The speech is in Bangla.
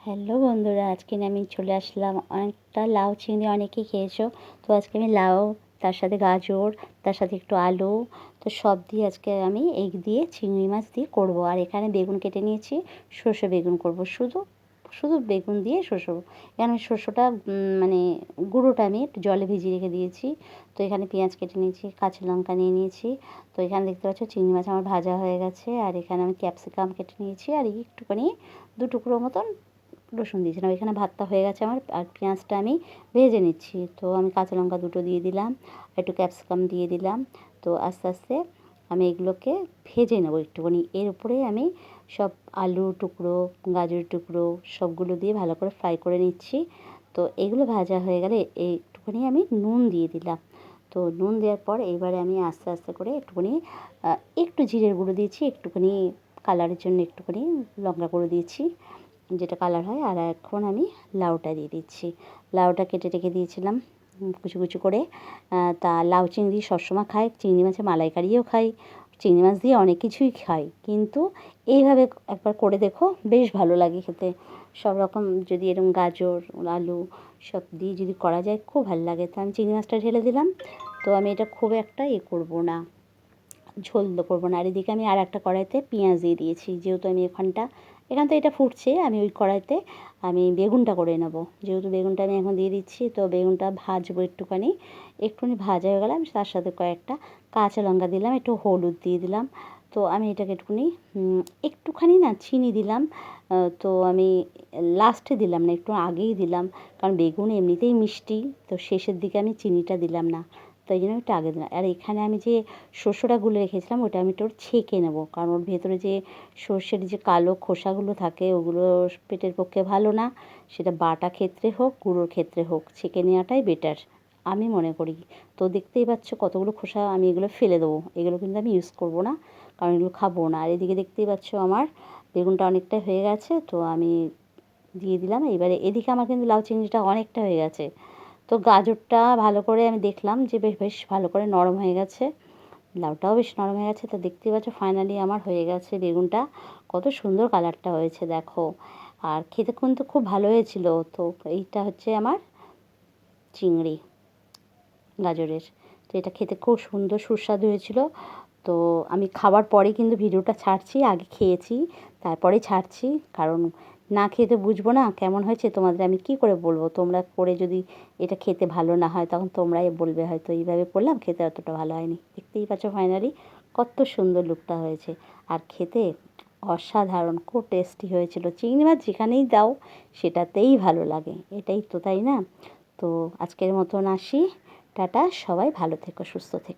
হ্যালো বন্ধুরা, আজকে আমি চলে আসলাম অনেকটা লাউ চিংড়ি অনেকেই খেয়েছো। তো আজকে আমি লাউ, তার সাথে গাজর, তার সাথে একটু আলু, তো সব দিয়ে আজকে আমি এগ দিয়ে চিংড়ি মাছ দিয়ে করব। আর এখানে বেগুন কেটে নিয়েছি, সর্ষে বেগুন করব, শুধু শুধু বেগুন দিয়ে শস্য। এখানে শস্যটা মানে গুঁড়োটা আমি একটু জলে ভিজিয়ে রেখে দিয়েছি। তো এখানে পেঁয়াজ কেটে নিয়েছি, কাঁচা লঙ্কা নিয়ে নিয়েছি। তো এখানে দেখতে পাচ্ছ চিংড়ি মাছ আমার ভাজা হয়ে গেছে। আর এখানে আমি ক্যাপসিকাম কেটে নিয়েছি, আর একটুখানি দু টুকরো মতন রসুন দিয়েছিলাম। এখানে ভাতটা হয়ে গেছে আমার, আর পেঁয়াজটা আমি ভেজে নিচ্ছি। তো আমি কাঁচা লঙ্কা দুটো দিয়ে দিলাম, একটু ক্যাপসিকাম দিয়ে দিলাম। তো আস্তে আস্তে আমি এগুলোকে ভেজে নেবো একটুখানি। এর উপরে আমি সব আলু টুকরো, গাজর টুকরো সবগুলো দিয়ে ভালো করে ফ্রাই করে নিচ্ছি। তো এগুলো ভাজা হয়ে গেলে একটুখানি আমি নুন দিয়ে দিলাম। তো নুন দেওয়ার পর এবারে আমি আস্তে আস্তে করে একটুখানি একটু জিরের গুঁড়ো দিয়েছি, একটুখানি কালারের জন্য একটুখানি লঙ্কা গুঁড়ো দিয়েছি, যেটা কালার হয়। আর এখন আমি লাউটা দিয়ে দিচ্ছি। লাউটা কেটে রেখে দিয়েছিলাম কুচি কুচি করে। তা লাউ চিংড়ি সবসময় খাই, চিংড়ি মাছের মালাইকারিও খাই, চিংড়ি মাছ দিয়ে অনেক কিছুই খাই, কিন্তু এইভাবে একবার করে দেখো, বেশ ভালো লাগে খেতে। সব রকম যদি এরকম গাজর আলু সব দিয়ে যদি করা যায়, খুব ভালো লাগে। তো আমি চিংড়ি মাছটা ঢেলে দিলাম। তো আমি এটা খুব একটা করবো না, ঝোল করবো না। আর এদিকে আমি আর একটা কড়াইতে পেঁয়াজ দিয়ে দিয়েছি, যেহেতু আমি এখান তো এটা ফুটছে, আমি ওই কড়াইতে আমি বেগুনটা করে নেব। যেহেতু বেগুনটা আমি এখন দিয়ে দিচ্ছি, তো বেগুনটা ভাজবো একটুখানি। একটুখানি ভাজা হয়ে গেলে আমি তার সাথে কয়েকটা কাঁচা লঙ্কা দিলাম, একটু হলুদ দিয়ে দিলাম। তো আমি এটাকে একটুখানি না চিনি দিলাম। তো আমি লাস্টে দিলাম না, একটু আগেই দিলাম, কারণ বেগুন এমনিতেই মিষ্টি, তো শেষের দিকে আমি চিনিটা দিলাম না, তাই জন্য একটু আগে দিলাম। আর এখানে আমি যে শস্যটা গুলে রেখেছিলাম, ওটা আমি একটু ছেঁকে নেবো, কারণ ওর ভেতরে যে সর্ষের যে কালো খোসাগুলো থাকে, ওগুলো পেটের পক্ষে ভালো না। সেটা বাটা ক্ষেত্রে হোক, গুঁড়োর ক্ষেত্রে হোক, ছেঁকে নেওয়াটাই বেটার আমি মনে করি। তো দেখতেই পাচ্ছ কতগুলো খোসা, আমি এগুলো ফেলে দেবো, এগুলো কিন্তু আমি ইউজ করবো না, কারণ এগুলো খাবো না। আর এদিকে দেখতেই পাচ্ছ আমার বেগুনটা অনেকটা হয়ে গেছে, তো আমি দিয়ে দিলাম। এবারে এদিকে আমার কিন্তু লাউ চিংড়িটা অনেকটা হয়ে গেছে। তো গাজরটা ভালো করে আমি দেখলাম যে বেশ বেশ ভালো করে নরম হয়ে গেছে, লাউটাও বেশ নরম হয়ে গেছে। তো দেখতেই পাচ্ছ ফাইনালি আমার হয়ে গেছে বেগুনটা, কত সুন্দর কালারটা হয়েছে দেখো। আর খেতে কিন্তু খুব ভালো হয়েছিল। তো এইটা হচ্ছে আমার চিংড়ি গাজরের। তো এটা খেতে খুব সুন্দর সুস্বাদু হয়েছিল। তো আমি খাওয়ার পরে কিন্তু ভিডিওটা ছাড়ছি, আগে খেয়েছি তারপরে ছাড়ছি, কারণ না খেয়ে তো বুঝবো না কেমন হয়েছে। তোমাদের আমি কি করে বলবো, তোমরা করে যদি এটা খেতে ভালো না হয়, তখন তোমরাই বলবে হয়তো এইভাবে করলাম, খেতে অতটা ভালো হয়নি। দেখতেই পাচ্ছ ফাইনালি কত সুন্দর লুকটা হয়েছে, আর খেতে অসাধারণ, খুব টেস্টি হয়েছিল। চিংড়ি মাছ যেখানেই দাও সেটাতেই ভালো লাগে, এটাই তো, তাই না? তো আজকের মতন আসি, টাটা, সবাই ভালো থেকো, সুস্থ থেকো।